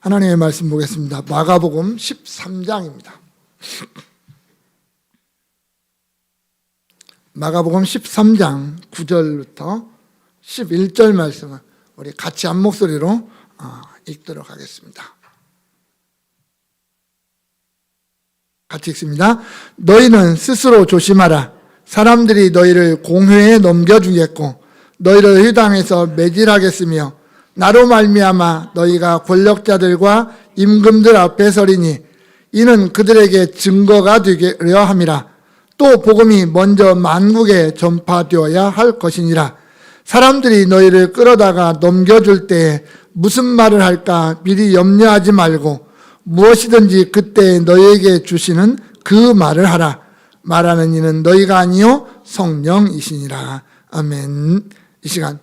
하나님의 말씀 보겠습니다. 마가복음 13장입니다. 마가복음 13장 9절부터 11절 말씀을 우리 같이 한 목소리로 읽도록 하겠습니다. 같이 읽습니다. 너희는 스스로 조심하라. 사람들이 너희를 공회에 넘겨주겠고 너희를 회당에서 매질하겠으며 나로 말미암아 너희가 권력자들과 임금들 앞에 서리니 이는 그들에게 증거가 되려 함이라. 또 복음이 먼저 만국에 전파되어야 할 것이니라. 사람들이 너희를 끌어다가 넘겨줄 때에 무슨 말을 할까 미리 염려하지 말고 무엇이든지 그때 너희에게 주시는 그 말을 하라. 말하는 이는 너희가 아니요 성령이시니라. 아멘. 이 시간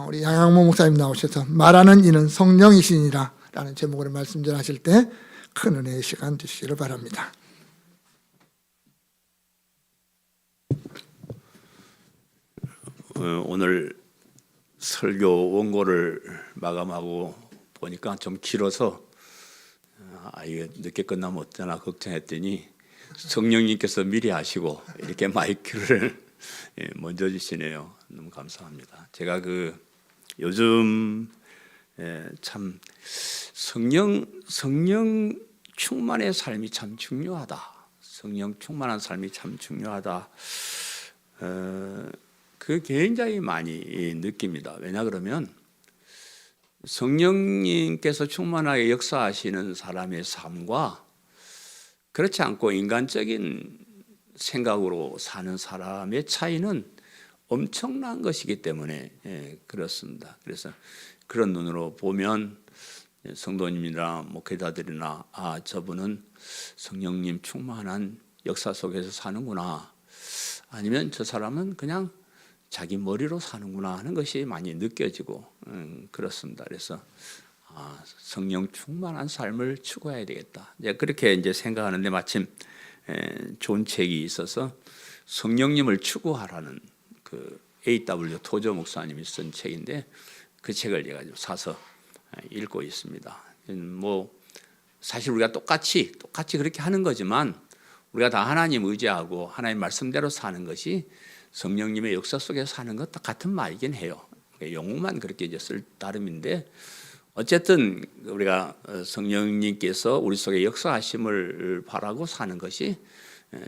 우리 양양모 목사님 나오셔서 말하는 이는 성령이시니라 라는 제목으로 말씀 전하실 때 큰 은혜의 시간 되시기를 바랍니다. 오늘 설교 원고를 마감하고 보니까 좀 길어서 이게 늦게 끝나면 어쩌나 걱정했더니 성령님께서 미리 하시고 이렇게 마이크를 먼저 주시네요. 너무 감사합니다. 제가 요즘 참 성령 충만의 삶이 참 중요하다. 성령 충만한 삶이 참 중요하다. 그 굉장히 많이 느낍니다. 왜냐 그러면 성령님께서 충만하게 역사하시는 사람의 삶과 그렇지 않고 인간적인 생각으로 사는 사람의 차이는 엄청난 것이기 때문에 그렇습니다. 그래서 그런 눈으로 보면 성도님이나 목회자들이나 저분은 성령님 충만한 역사 속에서 사는구나, 아니면 저 사람은 그냥 자기 머리로 사는구나 하는 것이 많이 느껴지고 그렇습니다. 그래서 성령 충만한 삶을 추구해야 되겠다. 그렇게 이제 생각하는데 마침 좋은 책이 있어서 성령님을 추구하라는 A.W. 토저 목사님이 쓴 책인데 그 책을 제가 사서 읽고 있습니다. 사실 우리가 똑같이 그렇게 하는 거지만 우리가 다 하나님 의지하고 하나님 말씀대로 사는 것이 성령님의 역사 속에 사는 것과 같은 말이긴 해요. 용어만 그렇게 이제 쓸 따름인데 어쨌든 우리가 성령님께서 우리 속에 역사하심을 바라고 사는 것이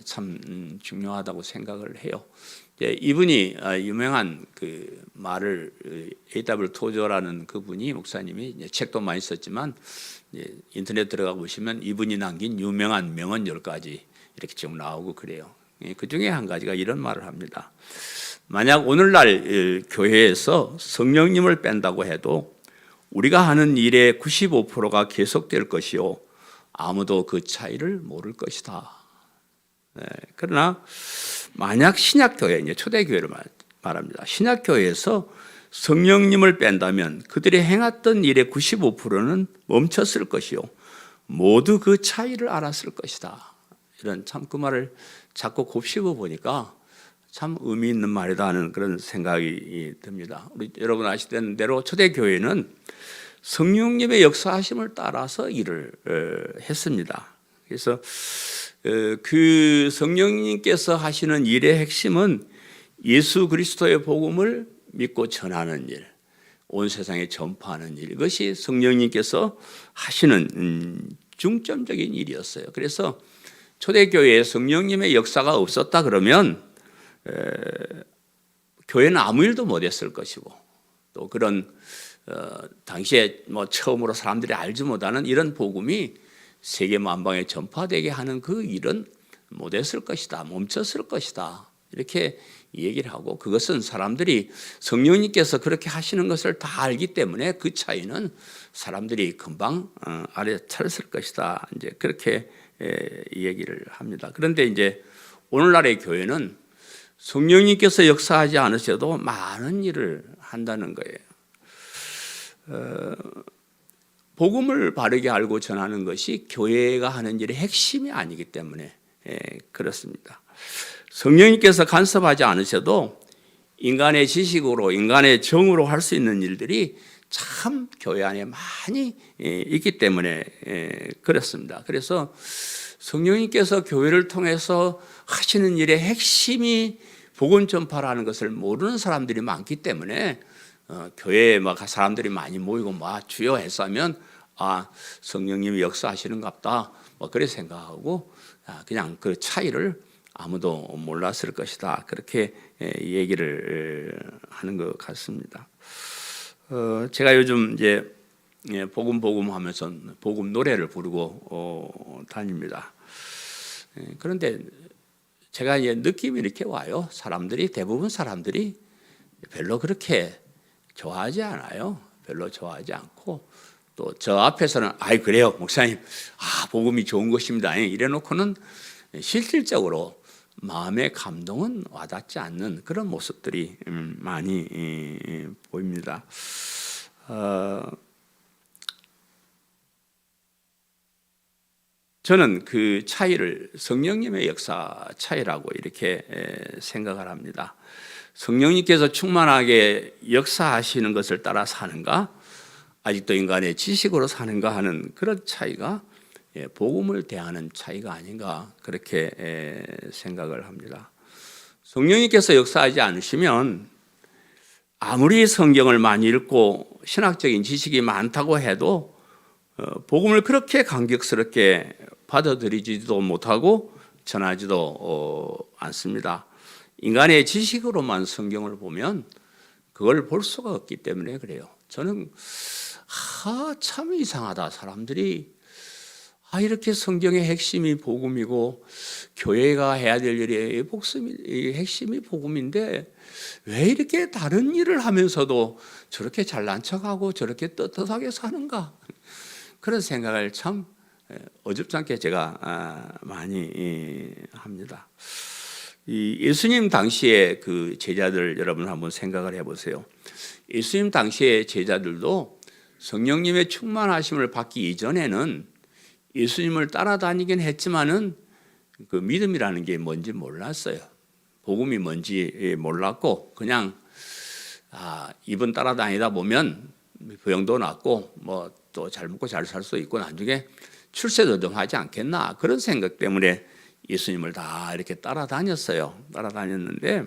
참 중요하다고 생각을 해요. 이분이 유명한 말을 A.W. 토저라는 그분이 목사님이 책도 많이 썼지만 인터넷 들어가 보시면 이분이 남긴 유명한 명언 10가지 이렇게 지금 나오고 그래요. 그 중에 한 가지가 이런 말을 합니다. 만약 오늘날 교회에서 성령님을 뺀다고 해도 우리가 하는 일의 95%가 계속될 것이요 아무도 그 차이를 모를 것이다. 그러나 만약 신약교회, 이제 초대교회를 말합니다. 신약교회에서 성령님을 뺀다면 그들이 행했던 일의 95%는 멈췄을 것이요 모두 그 차이를 알았을 것이다. 이런 참 그 말을 자꾸 곱씹어 보니까 참 의미 있는 말이다 하는 그런 생각이 듭니다. 우리 여러분 아시는 대로 초대교회는 성령님의 역사하심을 따라서 일을 했습니다. 그래서 그 성령님께서 하시는 일의 핵심은 예수 그리스도의 복음을 믿고 전하는 일, 온 세상에 전파하는 일, 이것이 성령님께서 하시는 중점적인 일이었어요. 그래서 초대교회에 성령님의 역사가 없었다 그러면 교회는 아무 일도 못했을 것이고 또 그런 당시에 처음으로 사람들이 알지 못하는 이런 복음이 세계 만방에 전파되게 하는 그 일은 못했을 것이다, 멈췄을 것이다, 이렇게 얘기를 하고, 그것은 사람들이 성령님께서 그렇게 하시는 것을 다 알기 때문에 그 차이는 사람들이 금방 알아차렸을 것이다, 이제 그렇게 얘기를 합니다. 그런데 이제 오늘날의 교회는 성령님께서 역사하지 않으셔도 많은 일을 한다는 거예요. 복음을 바르게 알고 전하는 것이 교회가 하는 일의 핵심이 아니기 때문에 그렇습니다. 성령님께서 간섭하지 않으셔도 인간의 지식으로, 인간의 정으로 할 수 있는 일들이 참 교회 안에 많이 있기 때문에 그렇습니다. 그래서 성령님께서 교회를 통해서 하시는 일의 핵심이 복음 전파라는 것을 모르는 사람들이 많기 때문에 교회에 막 사람들이 많이 모이고 주여 했어 하면 성령님이 역사하시는갑다 그렇게 생각하고 그냥 그 차이를 아무도 몰랐을 것이다 그렇게 얘기를 하는 것 같습니다. 제가 요즘 이제 복음 하면서 복음 노래를 부르고 다닙니다. 그런데 제가 이제 느낌이 이렇게 와요. 대부분 사람들이 별로 그렇게 좋아하지 않아요. 별로 좋아하지 않고 또 저 앞에서는 그래요 목사님 복음이 좋은 것입니다 이래 놓고는 실질적으로 마음의 감동은 와닿지 않는 그런 모습들이 많이 보입니다. 저는 그 차이를 성령님의 역사 차이라고 이렇게 생각을 합니다. 성령님께서 충만하게 역사하시는 것을 따라 사는가, 아직도 인간의 지식으로 사는가 하는 그런 차이가 복음을 대하는 차이가 아닌가 그렇게 생각을 합니다. 성령님께서 역사하지 않으시면 아무리 성경을 많이 읽고 신학적인 지식이 많다고 해도 복음을 그렇게 감격스럽게 받아들이지도 못하고 전하지도 않습니다. 인간의 지식으로만 성경을 보면 그걸 볼 수가 없기 때문에 그래요. 저는 참 이상하다. 사람들이 이렇게 성경의 핵심이 복음이고 교회가 해야 될 일이 핵심이 복음인데 왜 이렇게 다른 일을 하면서도 저렇게 잘난 척하고 저렇게 떳떳하게 사는가 그런 생각을 참 어줍잖게 제가 많이 합니다. 예수님 당시에 그 제자들 여러분 한번 생각을 해보세요. 예수님 당시의 제자들도 성령님의 충만하심을 받기 이전에는 예수님을 따라다니긴 했지만은 그 믿음이라는 게 뭔지 몰랐어요. 복음이 뭔지 몰랐고 그냥 이분 따라다니다 보면 병도 낫고 또 잘 먹고 잘 살 수 있고 나중에 출세도 좀 하지 않겠나 그런 생각 때문에 예수님을 다 이렇게 따라다녔어요. 따라다녔는데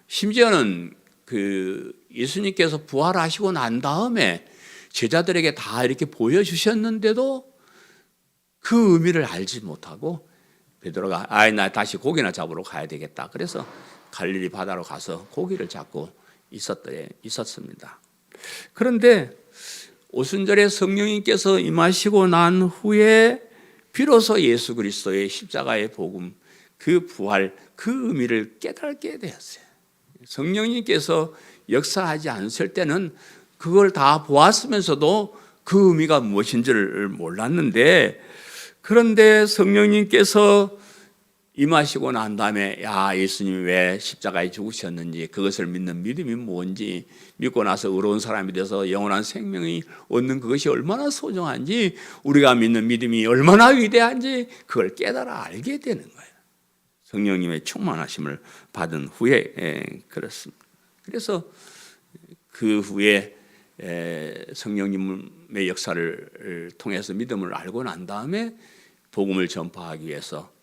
심지어는 그 예수님께서 부활하시고 난 다음에 제자들에게 다 이렇게 보여주셨는데도 그 의미를 알지 못하고 베드로가 나 다시 고기나 잡으러 가야 되겠다. 그래서 갈릴리 바다로 가서 고기를 잡고 있었습니다. 그런데 오순절에 성령님께서 임하시고 난 후에 비로소 예수 그리스도의 십자가의 복음, 그 부활, 그 의미를 깨닫게 되었어요. 성령님께서 역사하지 않으실 때는 그걸 다 보았으면서도 그 의미가 무엇인지를 몰랐는데 그런데 성령님께서 임하시고 난 다음에 예수님이 왜 십자가에 죽으셨는지 그것을 믿는 믿음이 뭔지 믿고 나서 의로운 사람이 돼서 영원한 생명이 얻는 그것이 얼마나 소중한지 우리가 믿는 믿음이 얼마나 위대한지 그걸 깨달아 알게 되는 거예요. 성령님의 충만하심을 받은 후에 그렇습니다. 그래서 그 후에 성령님의 역사를 통해서 믿음을 알고 난 다음에 복음을 전파하기 위해서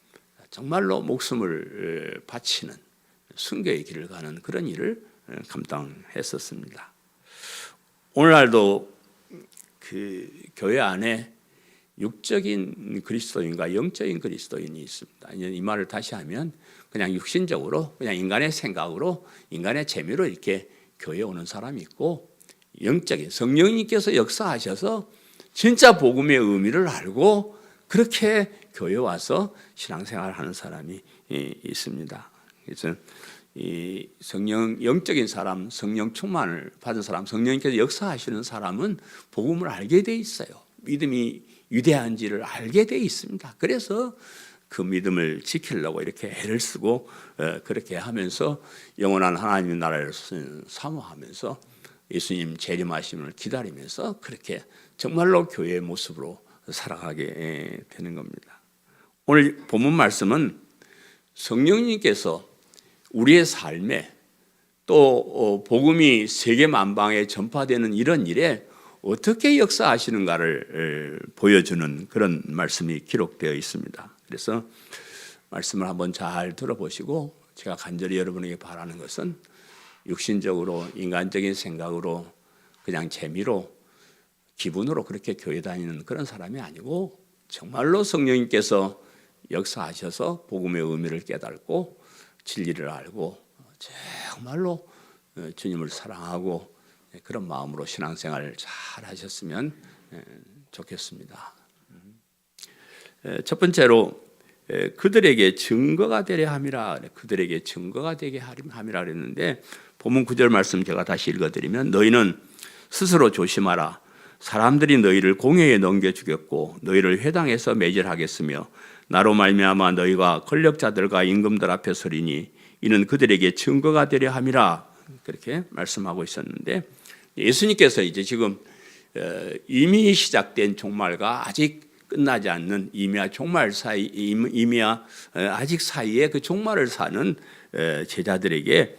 정말로 목숨을 바치는 순교의 길을 가는 그런 일을 감당했었습니다. 오늘날도 그 교회 안에 육적인 그리스도인과 영적인 그리스도인이 있습니다. 이 말을 다시 하면 그냥 육신적으로 그냥 인간의 생각으로 인간의 재미로 이렇게 교회에 오는 사람이 있고 영적인 성령님께서 역사하셔서 진짜 복음의 의미를 알고 그렇게 교회 와서 신앙생활을 하는 사람이 있습니다. 그래서 이 영적인 사람, 성령 충만을 받은 사람, 성령님께서 역사하시는 사람은 복음을 알게 돼 있어요. 믿음이 위대한지를 알게 돼 있습니다. 그래서 그 믿음을 지키려고 이렇게 애를 쓰고 그렇게 하면서 영원한 하나님의 나라를 사모하면서 예수님 재림하심을 기다리면서 그렇게 정말로 교회의 모습으로 살아가게 되는 겁니다. 오늘 본문 말씀은 성령님께서 우리의 삶에 또 복음이 세계 만방에 전파되는 이런 일에 어떻게 역사하시는가를 보여주는 그런 말씀이 기록되어 있습니다. 그래서 말씀을 한번 잘 들어보시고 제가 간절히 여러분에게 바라는 것은 육신적으로 인간적인 생각으로 그냥 재미로 기분으로 그렇게 교회 다니는 그런 사람이 아니고 정말로 성령님께서 역사하셔서 복음의 의미를 깨닫고 진리를 알고 정말로 주님을 사랑하고 그런 마음으로 신앙생활을 잘 하셨으면 좋겠습니다. 첫 번째로 그들에게 증거가 되려 함이라, 그들에게 증거가 되게 함이라 그랬는데 본문 9절 말씀 제가 다시 읽어드리면 너희는 스스로 조심하라. 사람들이 너희를 공회에 넘겨주겠고 너희를 회당에서 매질하겠으며 나로 말미암아 너희가 권력자들과 임금들 앞에 서리니 이는 그들에게 증거가 되려 함이라, 그렇게 말씀하고 있었는데 예수님께서 이제 지금 이미 시작된 종말과 아직 끝나지 않는 이미와 종말 사이, 이미와 아직 사이에 그 종말을 사는 제자들에게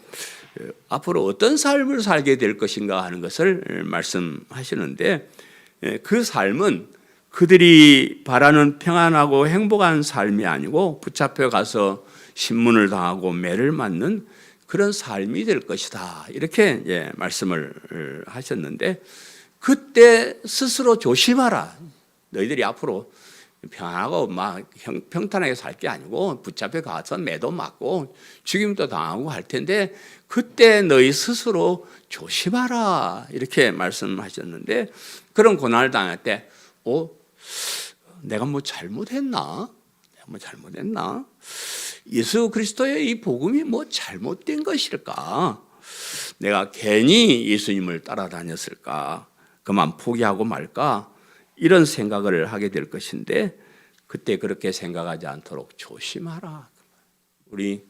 앞으로 어떤 삶을 살게 될 것인가 하는 것을 말씀하시는데 그 삶은 그들이 바라는 평안하고 행복한 삶이 아니고 붙잡혀 가서 신문을 당하고 매를 맞는 그런 삶이 될 것이다, 이렇게 말씀을 하셨는데 그때 스스로 조심하라. 너희들이 앞으로 평안하고 막 평탄하게 살 게 아니고 붙잡혀 가서 매도 맞고 죽임도 당하고 할 텐데 그때 너희 스스로 조심하라, 이렇게 말씀하셨는데 그런 고난을 당할 때 내가 뭐 잘못했나? 예수 그리스도의 이 복음이 뭐 잘못된 것일까? 내가 괜히 예수님을 따라다녔을까? 그만 포기하고 말까? 이런 생각을 하게 될 것인데 그때 그렇게 생각하지 않도록 조심하라. 우리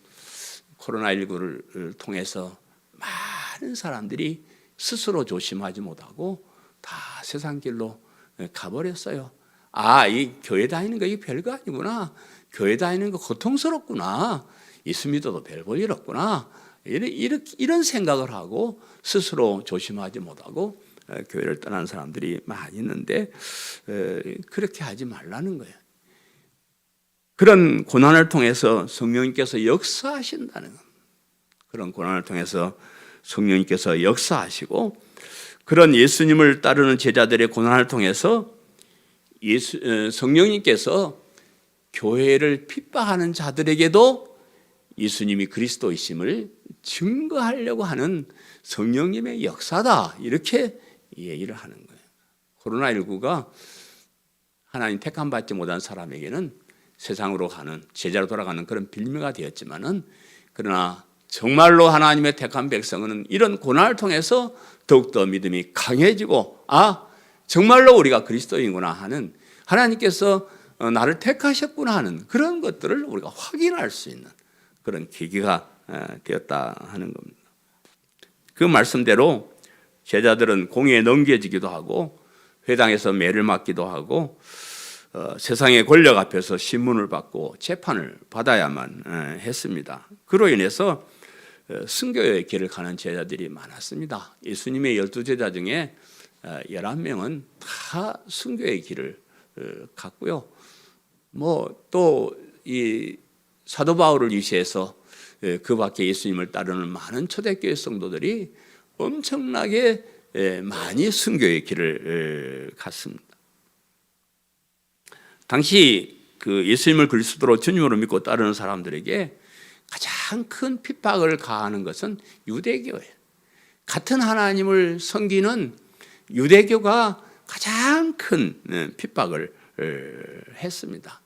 코로나19를 통해서 많은 사람들이 스스로 조심하지 못하고 다 세상 길로 가버렸어요. 이 교회 다니는 거 이게 별거 아니구나. 교회 다니는 거 고통스럽구나. 예수 믿어도 별 볼 일 없구나. 이런 생각을 하고 스스로 조심하지 못하고 교회를 떠난 사람들이 많이 있는데 그렇게 하지 말라는 거예요. 그런 고난을 통해서 성령님께서 역사하신다는 것. 그런 고난을 통해서 성령님께서 역사하시고 그런 예수님을 따르는 제자들의 고난을 통해서 성령님께서 교회를 핍박하는 자들에게도 예수님이 그리스도이심을 증거하려고 하는 성령님의 역사다, 이렇게 얘기를 하는 거예요. 코로나19가 하나님 택함 받지 못한 사람에게는 세상으로 가는, 제자로 돌아가는 그런 빌미가 되었지만은 그러나 정말로 하나님의 택한 백성은 이런 고난을 통해서 더욱더 믿음이 강해지고 정말로 우리가 그리스도인구나 하는, 하나님께서 나를 택하셨구나 하는 그런 것들을 우리가 확인할 수 있는 그런 계기가 되었다 하는 겁니다. 그 말씀대로 제자들은 공회에 넘겨지기도 하고 회당에서 매를 맞기도 하고 세상의 권력 앞에서 신문을 받고 재판을 받아야만 했습니다. 그로 인해서 순교의 길을 가는 제자들이 많았습니다. 예수님의 12제자 중에 11명은 다 순교의 길을 갔고요. 또 이 사도 바울을 위시해서 그 밖에 예수님을 따르는 많은 초대교회 성도들이 엄청나게 많이 순교의 길을 갔습니다. 당시 그 예수님을 그리스도로 주님으로 믿고 따르는 사람들에게 가장 큰 핍박을 가하는 것은 유대교예요. 같은 하나님을 섬기는 유대교가 가장 큰 핍박을 했습니다.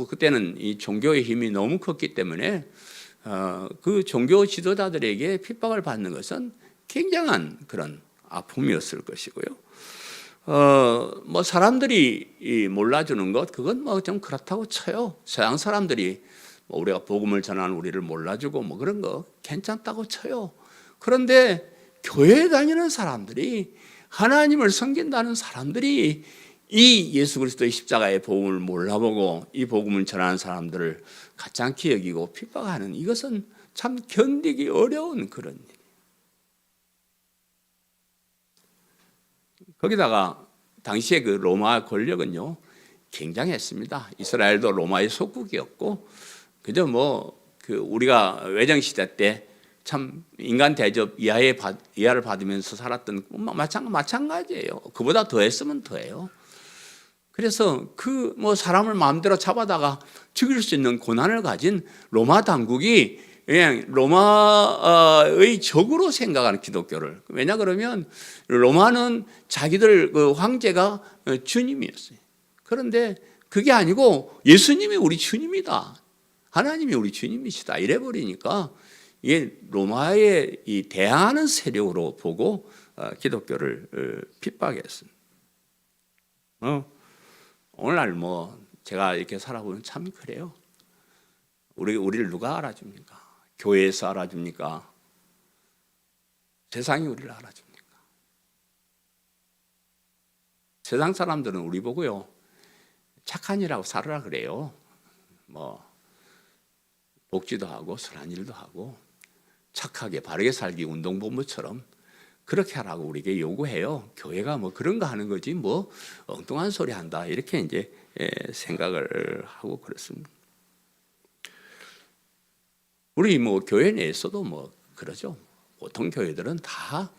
그때는 이 종교의 힘이 너무 컸기 때문에 그 종교 지도자들에게 핍박을 받는 것은 굉장한 그런 아픔이었을 것이고요. 사람들이 몰라주는 것, 그건 좀 그렇다고 쳐요. 서양 사람들이 우리가 복음을 전하는 우리를 몰라주고 그런 거 괜찮다고 쳐요. 그런데 교회에 다니는 사람들이, 하나님을 섬긴다는 사람들이 이 예수 그리스도의 십자가의 복음을 몰라보고 이 복음을 전하는 사람들을 가짜게 여기고 핍박하는, 이것은 참 견디기 어려운 그런 일. 거기다가 당시에 그 로마 권력은요 굉장했습니다. 이스라엘도 로마의 속국이었고 그저 우리가 외정 시대 때 참 인간 대접 이하를 받으면서 살았던 마찬가지예요. 그보다 더했으면 더해요. 그래서 사람을 마음대로 잡아다가 죽일 수 있는 권한을 가진 로마 당국이 그냥 로마의 적으로 생각하는 기독교를. 왜냐 그러면 로마는 자기들 그 황제가 주님이었어요. 그런데 그게 아니고 예수님이 우리 주님이다. 하나님이 우리 주님이시다. 이래 버리니까 이게 로마의 이 대항하는 세력으로 보고 기독교를 핍박했습니다. 오늘날 제가 이렇게 살아보면 참 그래요. 우리를 누가 알아줍니까? 교회에서 알아줍니까? 세상이 우리를 알아줍니까? 세상 사람들은 우리 보고요 착한 일하고 살으라 그래요. 복지도 하고 선한 일도 하고 착하게 바르게 살기 운동본부처럼 그렇게 하라고 우리에게 요구해요. 교회가 그런가 하는 거지 엉뚱한 소리 한다 이렇게 이제 생각을 하고 그렇습니다. 우리 교회 내에서도 그러죠. 보통 교회들은 다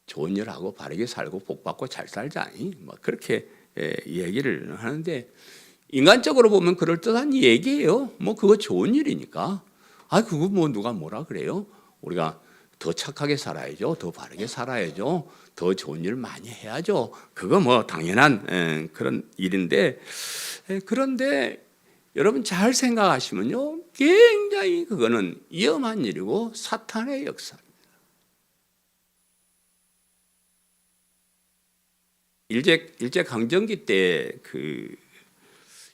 좋은 일 하고 바르게 살고 복 받고 잘 살자니 그렇게 얘기를 하는데 인간적으로 보면 그럴듯한 얘기예요. 그거 좋은 일이니까. 그거 누가 뭐라 그래요? 우리가 더 착하게 살아야죠. 더 바르게 살아야죠. 더 좋은 일 많이 해야죠. 그거 당연한 그런 일인데 그런데 여러분 잘 생각하시면요. 굉장히 그거는 위험한 일이고 사탄의 역사입니다. 일제강점기 때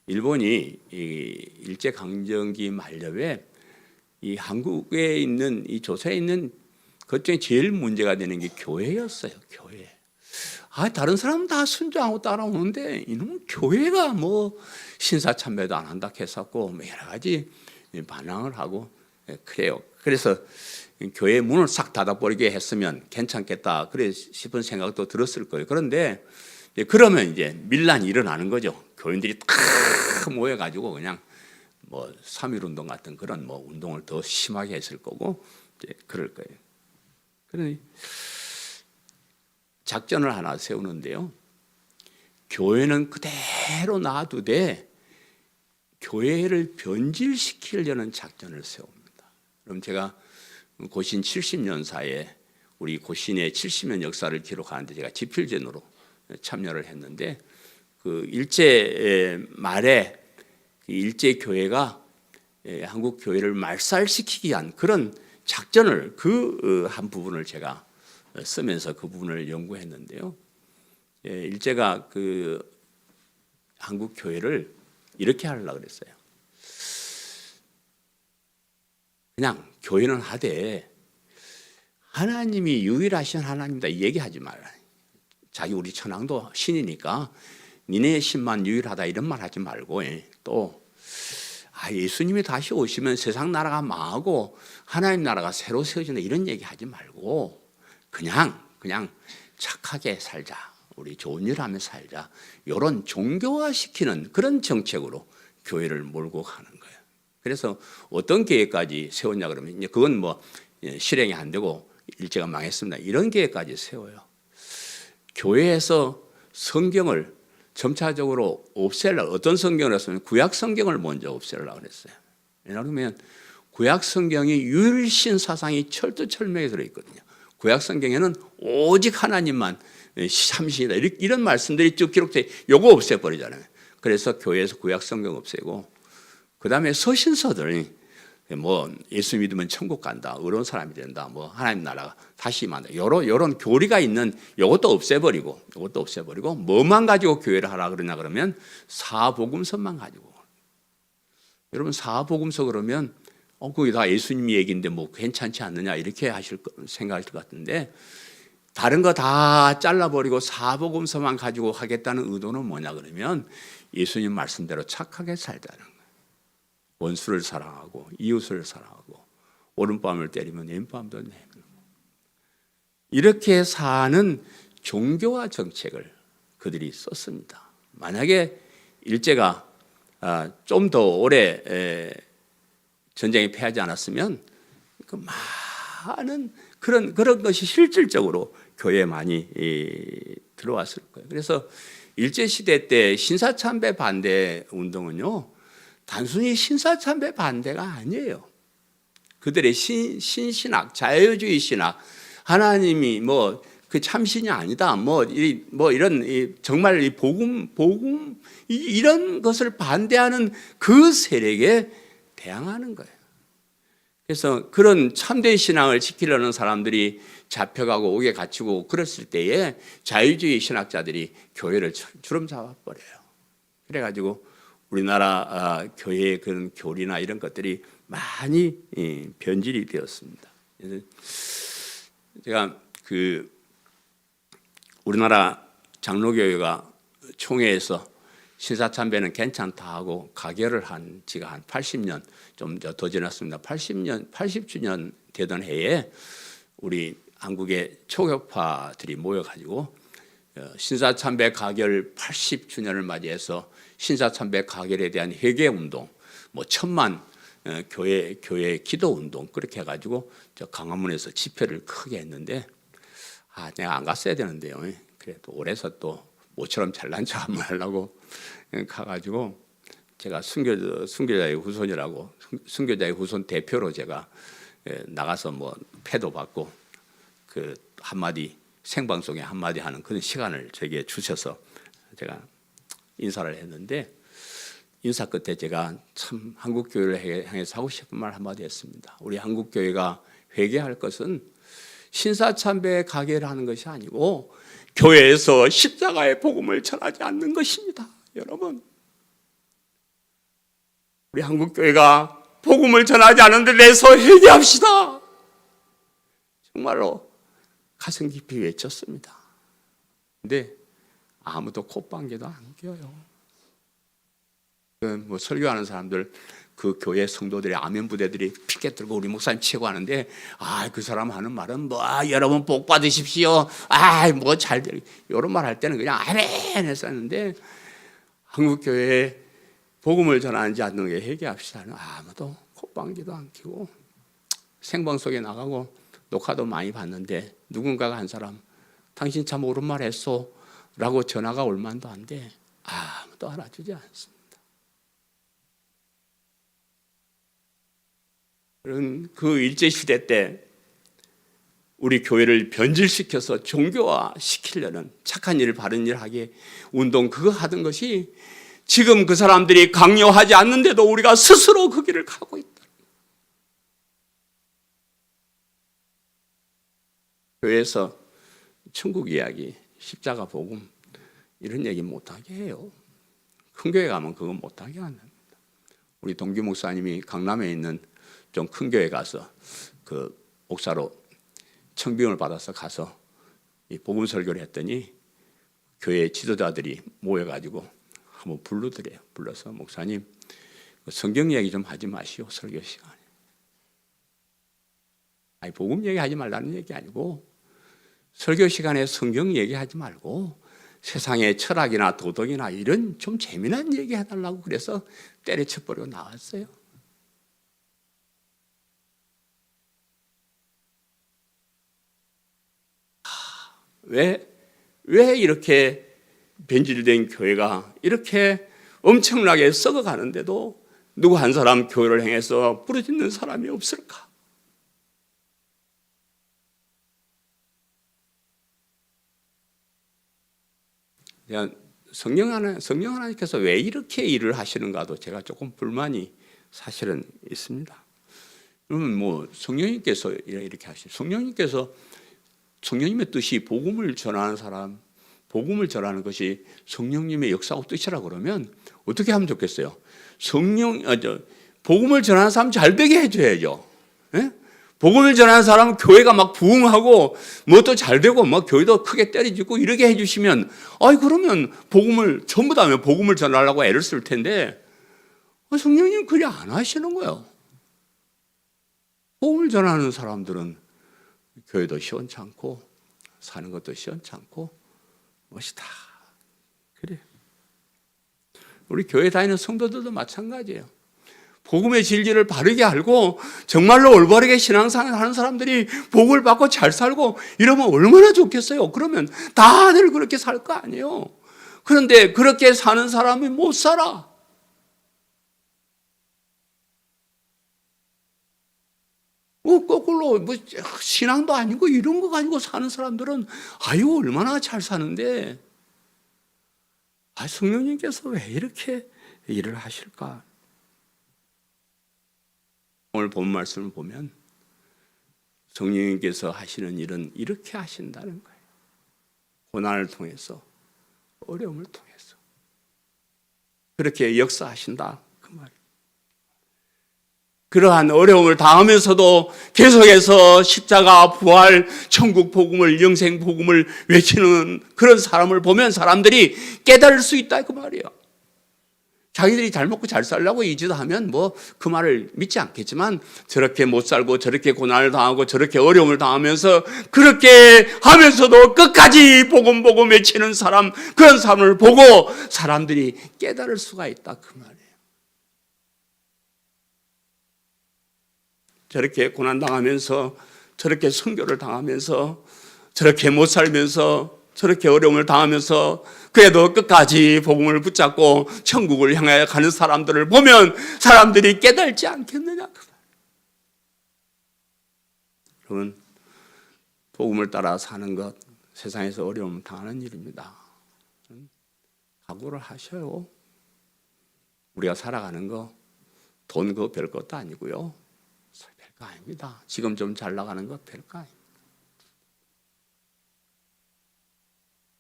일본이 일제강점기 만렙에 이 한국에 있는 이 조선에 있는 것 중에 제일 문제가 되는 게 교회였어요. 교회. 다른 사람은 다 순종하고 따라오는데 이놈은 교회가 신사참배도 안 한다 했었고 여러 가지 반항을 하고 그래요. 그래서 교회 문을 싹 닫아버리게 했으면 괜찮겠다 그래 싶은 생각도 들었을 거예요. 그런데 그러면 이제 밀란이 일어나는 거죠. 교인들이 다 모여가지고 그냥 3.1운동 같은 그런 운동을 더 심하게 했을 거고 이제 그럴 거예요. 그러니 작전을 하나 세우는데요. 교회는 그대로 놔두되 교회를 변질시키려는 작전을 세웁니다. 그럼 제가 고신 70년사에 우리 고신의 70년 역사를 기록하는데 제가 집필전으로 참여를 했는데 일제 말에 일제 교회가 한국 교회를 말살시키기 위한 그런 작전을 한 부분을 제가 쓰면서 그 부분을 연구했는데요. 일제가 한국 교회를 이렇게 하려고 그랬어요. 그냥 교회는 하되 하나님이 유일하신 하나님이다 얘기하지 말라. 자기 우리 천황도 신이니까 니네 신만 유일하다 이런 말 하지 말고 또 예수님이 다시 오시면 세상 나라가 망하고 하나님 나라가 새로 세워진다 이런 얘기 하지 말고 그냥 착하게 살자. 우리 좋은 일 하며 살자. 이런 종교화시키는 그런 정책으로 교회를 몰고 가는 거예요. 그래서 어떤 계획까지 세웠냐 그러면 이제 그건 실행이 안 되고 일제가 망했습니다. 이런 계획까지 세워요. 교회에서 성경을 점차적으로 없애려고 어떤 성경을 했으면 구약 성경을 먼저 없애려고 그랬어요. 왜냐하면 구약 성경이 유일신 사상이 철두철미하게 들어있거든요. 구약 성경에는 오직 하나님만 참신이다 이런 말씀들이 쭉 기록돼 요거 없애버리잖아요. 그래서 교회에서 구약 성경 없애고 그 다음에 서신서들 예수 믿으면 천국 간다, 의로운 사람이 된다, 하나님 나라가 다시 임한다. 요런 교리가 있는 요것도 없애버리고 뭐만 가지고 교회를 하라 그러냐 그러면 사복음서만 가지고. 여러분 사복음서 그러면 그게 다 예수님 얘기인데 괜찮지 않느냐 이렇게 생각할 것 같은데 다른 거 다 잘라버리고 사복음서만 가지고 하겠다는 의도는 뭐냐 그러면 예수님 말씀대로 착하게 살자는 거예요. 원수를 사랑하고 이웃을 사랑하고 오른밤을 때리면 왼밤도 내밀고 이렇게 사는 종교와 정책을 그들이 썼습니다. 만약에 일제가 좀 더 오래 전쟁에 패하지 않았으면 그 많은 그런 것이 실질적으로 교회에 많이 들어왔을 거예요. 그래서 일제 시대 때 신사참배 반대 운동은요, 단순히 신사참배 반대가 아니에요. 그들의 신신학, 자유주의 신학, 하나님이 그 참신이 아니다. 이런 정말 이 복음 이런 것을 반대하는 그 세력에 대항하는 거예요. 그래서 그런 참된 신앙을 지키려는 사람들이 잡혀가고 옥에 갇히고 그랬을 때에 자유주의 신학자들이 교회를 주름 잡아버려요. 그래가지고 우리나라 교회의 그런 교리나 이런 것들이 많이 변질이 되었습니다. 그래서 제가 우리나라 장로교회가 총회에서 신사참배는 괜찮다 하고 가결을 한 지가 한 80년 좀 더 지났습니다. 80주년 되던 해에 우리 한국의 초교파들이 모여가지고 신사참배 가결 80주년을 맞이해서 신사참배 가결에 대한 회개운동, 1000만 교회 기도운동 그렇게 해가지고 저 강화문에서 집회를 크게 했는데 내가 안 갔어야 되는데요. 그래도 올해서 또 모처럼 잘난 척 한번 하려고 가가지고 제가 순교자의 후손이라고 순교자의 후손 대표로 제가 나가서 패도 받고 그 한마디 생방송에 한마디 하는 그런 시간을 저에게 주셔서 제가 인사를 했는데 인사 끝에 제가 참 한국교회를 향해서 하고 싶은 말 한마디 했습니다. 우리 한국교회가 회개할 것은 신사참배에 가결하는 것이 아니고 교회에서 십자가의 복음을 전하지 않는 것입니다. 여러분, 우리 한국교회가 복음을 전하지 않는 데 대해서 회개합시다. 정말로 가슴 깊이 외쳤습니다. 근데 아무도 콧방귀도 안 껴요. 설교하는 사람들 그 교회 성도들의 아멘 부대들이 피켓 들고 우리 목사님 치고 하는데 그 사람 하는 말은 여러분 복 받으십시오. 잘 될 이런 말 할 때는 그냥 아멘 했었는데 한국교회에 복음을 전하지 않는 게 회개합시다. 아무도 콧방귀도 안 뀌고 생방송에 나가고 녹화도 많이 봤는데 누군가가 한 사람 당신 참 옳은 말 했소 라고 전화가 올 만도 한데 아무도 알아주지 않습니다. 그 일제시대 때 우리 교회를 변질시켜서 종교화 시키려는 착한 일, 바른 일 하게 운동 그거 하던 것이 지금 그 사람들이 강요하지 않는데도 우리가 스스로 그 길을 가고 있다. 교회에서 천국 이야기, 십자가 복음 이런 얘기 못하게 해요. 큰 교회 가면 그거 못하게 합니다. 우리 동규 목사님이 강남에 있는 좀 큰 교회 가서 그 목사로 청빙을 받아서 가서 이 복음 설교를 했더니 교회 지도자들이 모여가지고 한번 부르더래요. 불러서 목사님 성경 얘기 좀 하지 마시오 설교 시간에. 복음 얘기하지 말라는 얘기 아니고 설교 시간에 성경 얘기하지 말고 세상의 철학이나 도덕이나 이런 좀 재미난 얘기 해달라고 그래서 때려쳐버리고 나왔어요. 왜 이렇게 변질된 교회가 이렇게 엄청나게 썩어가는데도 누구 한 사람 교회를 향해서 부르짖는 사람이 없을까? 성령 하나님께서 왜 이렇게 일을 하시는가도 제가 조금 불만이 사실은 있습니다. 그러면 성령님께서 이렇게 성령님의 뜻이 복음을 전하는 사람, 복음을 전하는 것이 성령님의 역사하고 뜻이라고 그러면 어떻게 하면 좋겠어요? 복음을 전하는 사람 잘 되게 해줘야죠. 예? 복음을 전하는 사람은 교회가 막 부흥하고 뭣도 잘 되고 막 교회도 크게 때려지고 이렇게 해주시면 그러면 복음을 전부 다 복음을 전하려고 애를 쓸 텐데 성령님 그냥 안 하시는 거예요. 복음을 전하는 사람들은 교회도 시원찮고 사는 것도 시원찮고 멋있다. 그래. 우리 교회 다니는 성도들도 마찬가지예요. 복음의 진리를 바르게 알고 정말로 올바르게 신앙생활 하는 사람들이 복을 받고 잘 살고 이러면 얼마나 좋겠어요. 그러면 다들 그렇게 살 거 아니에요. 그런데 그렇게 사는 사람이 못 살아. 거꾸로 신앙도 아니고 이런 거 가지고 사는 사람들은 아유 얼마나 잘 사는데 성령님께서 왜 이렇게 일을 하실까? 오늘 본 말씀을 보면 성령님께서 하시는 일은 이렇게 하신다는 거예요. 고난을 통해서, 어려움을 통해서 그렇게 역사하신다 그 말이에요. 그러한 어려움을 당하면서도 계속해서 십자가, 부활, 천국 복음을, 영생 복음을 외치는 그런 사람을 보면 사람들이 깨달을 수 있다 그 말이에요. 자기들이 잘 먹고 잘 살려고 이 짓을 하면 뭐 그 말을 믿지 않겠지만 저렇게 못 살고 저렇게 고난을 당하고 저렇게 어려움을 당하면서 그렇게 하면서도 끝까지 복음 외치는 사람, 그런 사람을 보고 사람들이 깨달을 수가 있다 그 말이에요. 저렇게 고난 당하면서 저렇게 순교를 당하면서 저렇게 못 살면서 저렇게 어려움을 당하면서 그래도 끝까지 복음을 붙잡고 천국을 향해 가는 사람들을 보면 사람들이 깨달지 않겠느냐. 여러분, 복음을 따라 사는 것 세상에서 어려움을 당하는 일입니다. 각오를 하셔요. 우리가 살아가는 거 돈 그거 별 것도 아니고요. 별거 아닙니다. 지금 좀 잘 나가는 거 별거 아닙니다.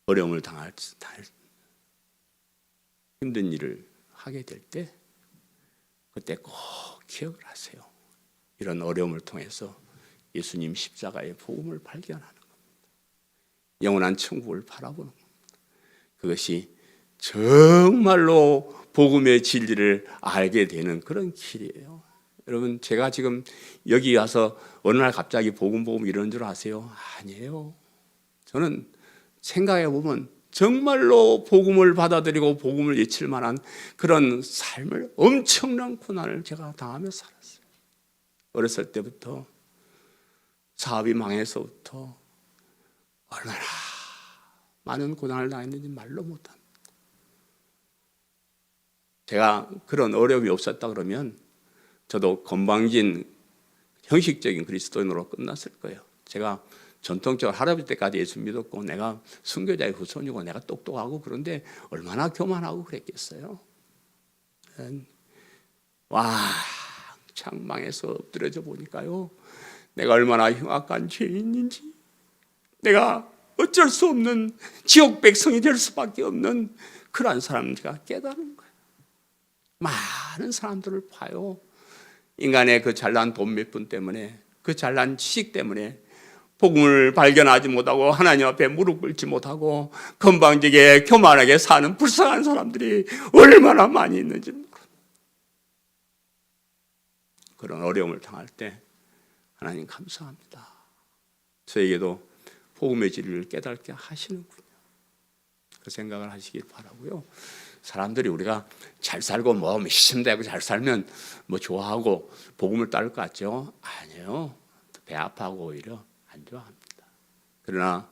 어려움을 당할 힘든 일을 하게 될 때 그때 꼭 기억을 하세요. 이런 어려움을 통해서 예수님 십자가의 복음을 발견하는 겁니다. 영원한 천국을 바라보는 겁니다. 그것이 정말로 복음의 진리를 알게 되는 그런 길이에요. 여러분, 제가 지금 여기 와서 어느 날 갑자기 복음 이런 줄 아세요? 아니에요. 저는 생각해 보면 정말로 복음을 받아들이고 복음을 외칠 만한 그런 삶을, 엄청난 고난을 제가 당하며 살았어요. 어렸을 때부터 사업이 망해서부터 얼마나 많은 고난을 당했는지 말로 못합니다. 제가 그런 어려움이 없었다 그러면 저도 건방진 형식적인 그리스도인으로 끝났을 거예요. 제가 전통적으로 할아버지 때까지 예수 믿었고 내가 순교자의 후손이고 내가 똑똑하고 그런데 얼마나 교만하고 그랬겠어요. 왕창 망해서 엎드려져 보니까요, 내가 얼마나 흉악한 죄인인지, 내가 어쩔 수 없는 지옥 백성이 될 수밖에 없는 그러한 사람을 제가 깨달은 거예요. 많은 사람들을 봐요. 인간의 그 잘난 돈 몇 푼 때문에, 그 잘난 지식 때문에 복음을 발견하지 못하고 하나님 앞에 무릎 꿇지 못하고 건방지게 교만하게 사는 불쌍한 사람들이 얼마나 많이 있는지 모릅니다. 그런 어려움을 당할 때 하나님 감사합니다. 저에게도 복음의 진리를 깨닫게 하시는군요. 그 생각을 하시길 바라고요. 사람들이 우리가 잘 살고 뭐 힘내고 잘 살면 뭐 좋아하고 복음을 따를 것 같죠? 아니에요. 배 아파하고 오히려 안 좋아합니다. 그러나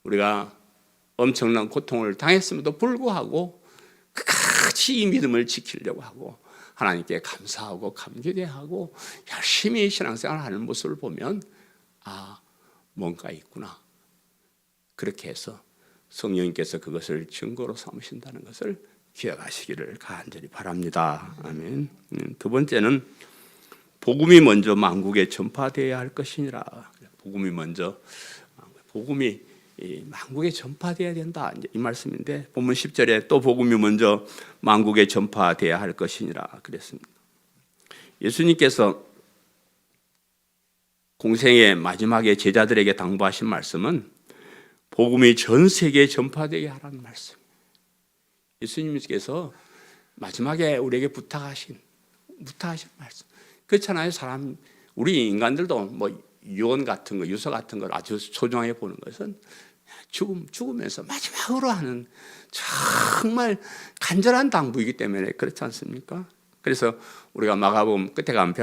우리가 엄청난 고통을 당했음에도 불구하고 끝까지 이 믿음을 지키려고 하고 하나님께 감사하고 감격해하고 열심히 신앙생활을 하는 모습을 보면 뭔가 있구나. 그렇게 해서 성령님께서 그것을 증거로 삼으신다는 것을 기억하시기를 간절히 바랍니다. 아멘. 두 번째는 복음이 먼저 만국에 전파되어야 할 것이니라. 복음이 만국에 전파되어야 된다. 이 말씀인데 본문 10절에 또 복음이 먼저 만국에 전파되어야 할 것이니라 그랬습니다. 예수님께서 공생의 마지막에 제자들에게 당부하신 말씀은 복음이 전 세계에 전파되게 하라는 말씀이에요. 예수님께서 마지막에 우리에게 부탁하신 말씀. 그렇잖아요. 사람 우리 인간들도 뭐 유언 같은 거, 유서 같은 걸 아주 소중하게 보는 것은 죽으면서 마지막으로 하는 정말 간절한 당부이기 때문에 그렇지 않습니까? 그래서 우리가 마가복음 끝에 가면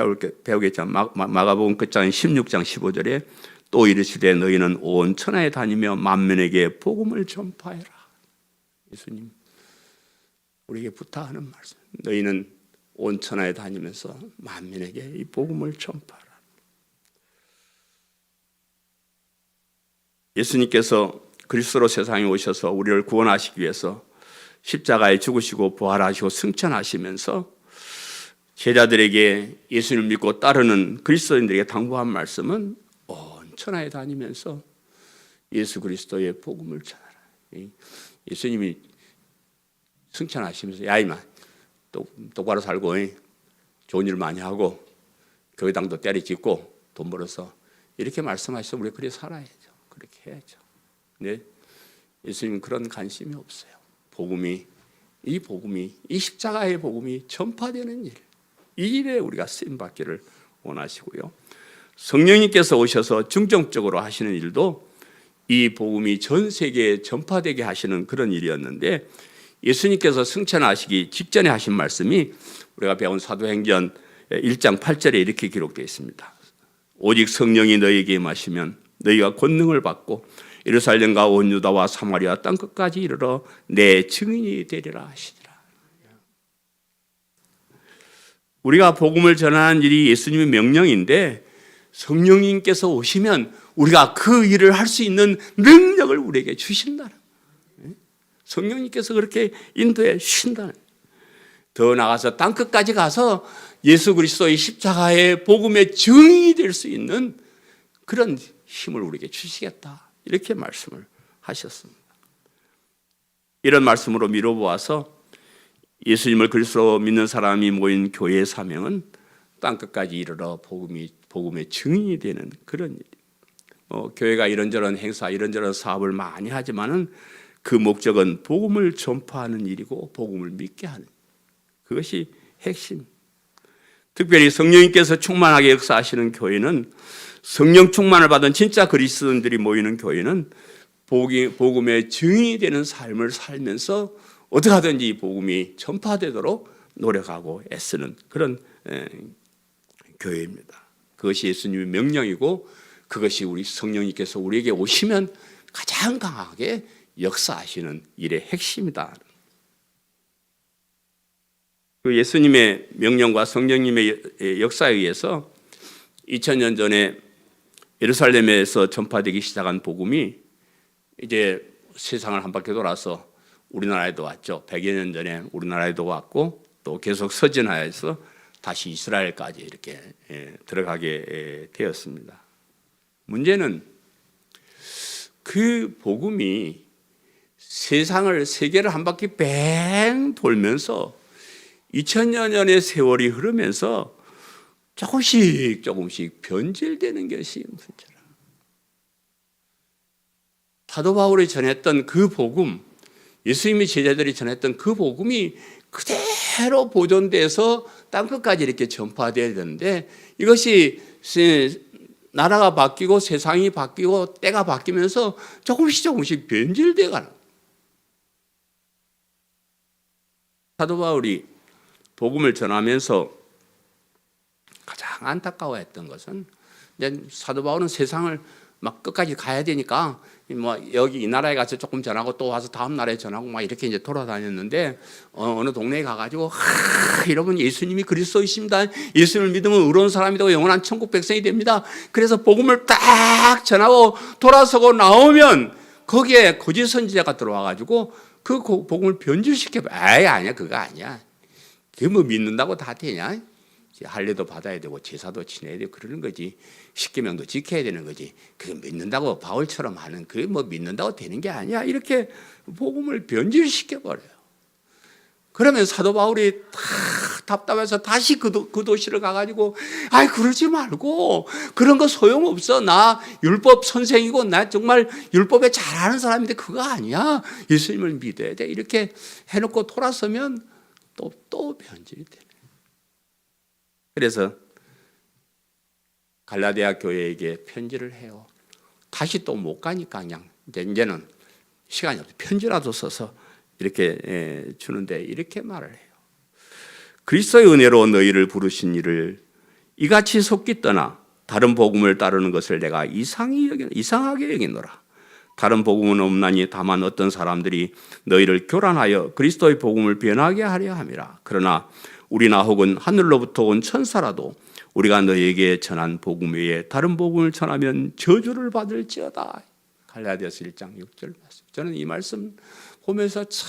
배우겠지만 마가복음 끝장 16장 15절에 또 이르시되 너희는 온 천하에 다니며 만민에게 복음을 전파해라. 예수님 우리에게 부탁하는 말씀. 너희는 온 천하에 다니면서 만민에게 이 복음을 전파하라. 예수님께서 그리스도로 세상에 오셔서 우리를 구원하시기 위해서 십자가에 죽으시고 부활하시고 승천하시면서 제자들에게 예수님을 믿고 따르는 그리스도인들에게 당부한 말씀은 온 천하에 다니면서 예수 그리스도의 복음을 전하라. 예수님이 승천하시면서 야 이마 똑바로 살고 좋은 일 많이 하고 교회당도 때려짓고 돈 벌어서 이렇게 말씀하셔서 우리가 그렇게 살아야죠. 그렇게 해야죠. 네, 예수님은 그런 관심이 없어요. 이 십자가의 복음이 전파되는 일, 이 일에 우리가 쓰임 받기를 원하시고요. 성령님께서 오셔서 중점적으로 하시는 일도 이 복음이 전 세계에 전파되게 하시는 그런 일이었는데 예수님께서 승천하시기 직전에 하신 말씀이 우리가 배운 사도행전 1장 8절에 이렇게 기록되어 있습니다. 오직 성령이 너희에게 임하시면 너희가 권능을 받고 예루살렘과 온 유다와 사마리아 땅 끝까지 이르러 내 증인이 되리라 하시니라. 우리가 복음을 전하는 일이 예수님의 명령인데 성령님께서 오시면 우리가 그 일을 할 수 있는 능력을 우리에게 주신다는 거예요. 성령님께서 그렇게 인도해 주신다는 거예요. 더 나아가서 땅 끝까지 가서 예수 그리스도의 십자가의 복음의 증인이 될 수 있는 그런 힘을 우리에게 주시겠다. 이렇게 말씀을 하셨습니다. 이런 말씀으로 미뤄보아서 예수님을 그리스도로 믿는 사람이 모인 교회의 사명은 땅끝까지 이르러 복음의 증인이 되는 그런 일이에요. 교회가 이런저런 행사, 이런저런 사업을 많이 하지만은 그 목적은 복음을 전파하는 일이고 복음을 믿게 하는 그것이 핵심. 특별히 성령님께서 충만하게 역사하시는 교회는 성령 충만을 받은 진짜 그리스도인들이 모이는 교회는 복음의 증인이 되는 삶을 살면서 어떻게 하든지 이 복음이 전파되도록 노력하고 애쓰는 그런 교회입니다. 그것이 예수님의 명령이고 그것이 우리 성령님께서 우리에게 오시면 가장 강하게 역사하시는 일의 핵심이다. 그 예수님의 명령과 성령님의 역사에 의해서 2000년 전에 예루살렘에서 전파되기 시작한 복음이 이제 세상을 한 바퀴 돌아서 우리나라에도 왔죠. 100여 년 전에 우리나라에도 왔고 또 계속 서진하여서 다시 이스라엘까지 이렇게 들어가게 되었습니다. 문제는 그 복음이 세계를 한 바퀴 뺑 돌면서 2000여 년의 세월이 흐르면서 조금씩 변질되는 것이 문제라. 사도 바울이 전했던 그 복음, 예수님의 제자들이 전했던 그 복음이 그대로 보존돼서 땅끝까지 이렇게 전파되어야 되는데 이것이 나라가 바뀌고 세상이 바뀌고 때가 바뀌면서 조금씩 변질돼 가는. 사도 바울이 복음을 전하면서 가장 안타까워했던 것은 이제 사도 바울은 세상을 막 끝까지 가야 되니까 뭐 여기 이 나라에 가서 조금 전하고 또 와서 다음 나라에 전하고 막 이렇게 이제 돌아다녔는데 어느 동네에 가가지고 여러분 예수님이 그리스도이십니다. 예수님을 믿으면 의로운 사람이 되고 영원한 천국 백성이 됩니다. 그래서 복음을 딱 전하고 돌아서고 나오면 거기에 거짓 선지자가 들어와가지고 그 복음을 변질시켜. 아니야 그거 아니야. 그게 뭐 믿는다고 다 되냐? 할례도 받아야 되고 제사도 지내야 되고 그러는 거지. 십계명도 지켜야 되는 거지. 그게 믿는다고 바울처럼 하는 그게 뭐 믿는다고 되는 게 아니야. 이렇게 복음을 변질시켜 버려요. 그러면 사도 바울이 답답해서 다시 그 도시를 가가지고 그러지 말고 그런 거 소용없어. 나 율법 선생이고 나 정말 율법에 잘하는 사람인데 그거 아니야. 예수님을 믿어야 돼. 이렇게 해놓고 돌아서면 또 변질이 되네. 그래서 갈라디아 교회에게 편지를 해요. 다시 또 못 가니까 그냥 이제는 시간이 없어. 편지라도 써서 이렇게 주는데 이렇게 말을 해요. 그리스도의 은혜로 너희를 부르신 이를 이같이 속기 떠나 다른 복음을 따르는 것을 내가 이상하게 여기노라. 다른 복음은 없나니 다만 어떤 사람들이 너희를 교란하여 그리스도의 복음을 변하게 하려 함이라. 그러나 우리나 혹은 하늘로부터 온 천사라도 우리가 너희에게 전한 복음 외에 다른 복음을 전하면 저주를 받을지어다. 갈라디아서 1장 6절 말씀. 저는 이 말씀 보면서 참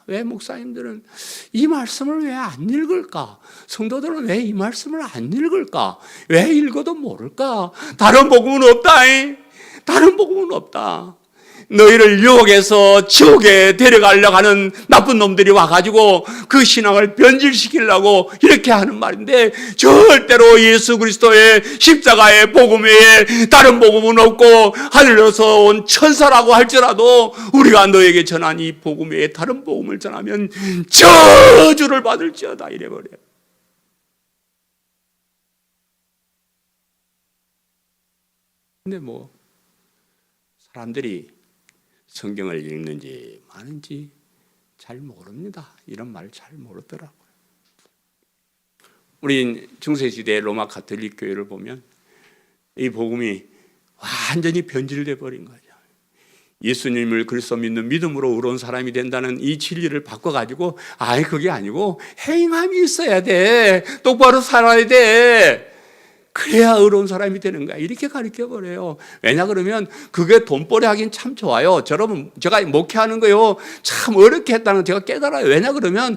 왜 목사님들은 이 말씀을 왜 안 읽을까? 성도들은 왜 이 말씀을 안 읽을까? 왜 읽어도 모를까? 다른 복음은 없다. 다른 복음은 없다. 너희를 유혹해서 지옥에 데려가려고 하는 나쁜 놈들이 와가지고 그 신앙을 변질시키려고 이렇게 하는 말인데, 절대로 예수 그리스도의 십자가의 복음 외에 다른 복음은 없고, 하늘에서 온 천사라고 할지라도 우리가 너에게 전한 이 복음 외에 다른 복음을 전하면 저주를 받을지어다 이래버려요. 근데 뭐 사람들이 성경을 읽는지 마는지 잘 모릅니다. 이런 말 잘 모르더라고요. 우리 중세시대 로마 가톨릭 교회를 보면 이 복음이 완전히 변질돼 버린 거죠. 예수님을 그리스도 믿는 믿음으로 의로운 사람이 된다는 이 진리를 바꿔가지고 아예 그게 아니고 행함이 있어야 돼. 똑바로 살아야 돼. 그래야 의로운 사람이 되는 거야. 이렇게 가르쳐버려요. 왜냐 그러면 그게 돈벌이 하긴 참 좋아요. 여러분, 제가 목회하는 거요 참 어렵게 했다는 걸 제가 깨달아요. 왜냐 그러면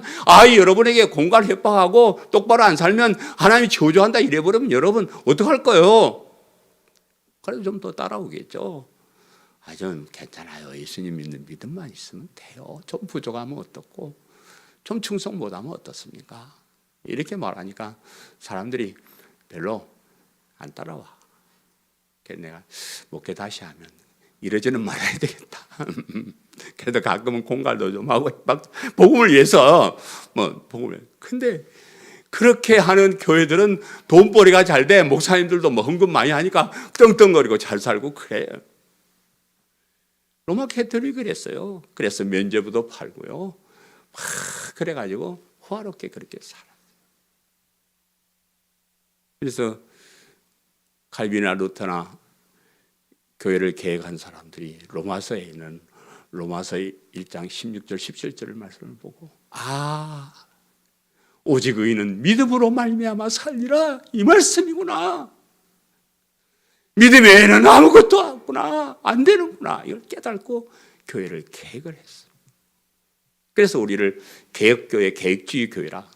여러분에게 공갈 협박하고 똑바로 안 살면 하나님이 저주한다 이래버리면 여러분 어떡할 거예요? 그래도 좀 더 따라오겠죠. 좀 괜찮아요. 예수님 믿는 믿음만 있으면 돼요. 좀 부족하면 어떻고 좀 충성 못하면 어떻습니까? 이렇게 말하니까 사람들이 별로 안 따라와. 그래서 내가 목회 다시 하면 이러지는 말아야 되겠다. 그래도 가끔은 공갈도 좀 하고 복음을 위해서 복음을. 근데 그렇게 하는 교회들은 돈벌이가 잘 돼. 목사님들도 헌금 많이 하니까 떵떵거리고 잘 살고 그래요. 로마 캐톨릭이 그랬어요. 그래서 면죄부도 팔고요. 그래가지고 호화롭게 그렇게 살았어요. 그래서 칼빈이나 루터나 교회를 계획한 사람들이 로마서에 있는 로마서 1장 16절 17절을 말씀을 보고 오직 의인은 믿음으로 말미암아 살리라 이 말씀이구나. 믿음 외에는 아무것도 없구나. 안 되는구나. 이걸 깨닫고 교회를 계획을 했어요. 그래서 우리를 개혁교회, 계획주의 교회라,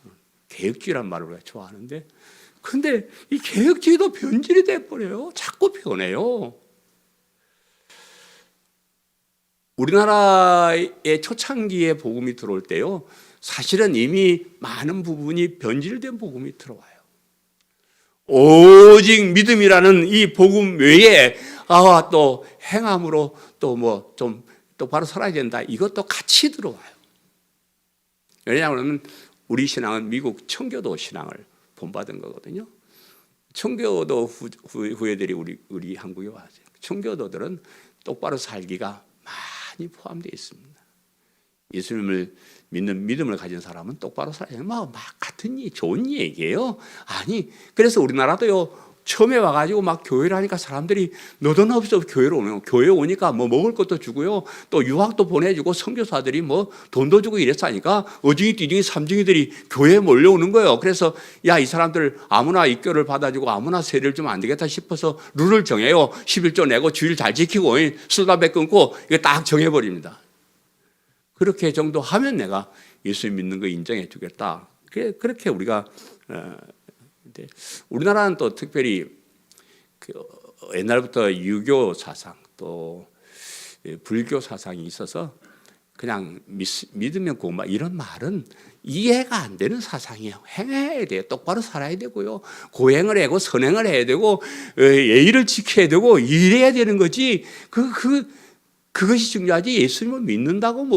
계획주의란 말을 우리가 좋아하는데, 근데 이 개혁주의도 변질이 돼버려요. 자꾸 변해요. 우리나라의 초창기에 복음이 들어올 때요, 사실은 이미 많은 부분이 변질된 복음이 들어와요. 오직 믿음이라는 이 복음 외에 또 행함으로 또 좀 똑바로 살아야 된다. 이것도 같이 들어와요. 왜냐하면 우리 신앙은 미국 청교도 신앙을 본받은 거거든요. 청교도 후예들이 우리 한국에 와서 청교도들은 똑바로 살기가 많이 포함되어 있습니다. 예수님을 믿는 믿음을 가진 사람은 똑바로 살아야 막 같은 좋은 얘기예요. 그래서 우리나라도요 처음에 와가지고 막 교회를 하니까 사람들이 너도나없이 교회로 오면 교회 오니까 먹을 것도 주고요, 또 유학도 보내주고 선교사들이 돈도 주고 이랬으니까 어중이 뒤중이 삼중이들이 교회에 몰려오는 거예요. 그래서 이 사람들 아무나 입교를 받아주고 아무나 세례를 주면 안 되겠다 싶어서 룰을 정해요. 11조 내고 주일 잘 지키고 술담배 끊고 이거 딱 정해버립니다. 그렇게 정도 하면 내가 예수 믿는 거 인정해 주겠다. 그렇게 우리가 우리나라는 또 특별히 옛날부터 유교 사상 또 불교 사상이 있어서 그냥 믿으면 고마 이런 말은 이해가 안 되는 사상이에요. 행해야 돼요. 똑바로 살아야 되고요. 고행을 하고 선행을 해야 되고 예의를 지켜야 되고 이래야 되는 거지. 그것이 중요하지. 예수님을 믿는다고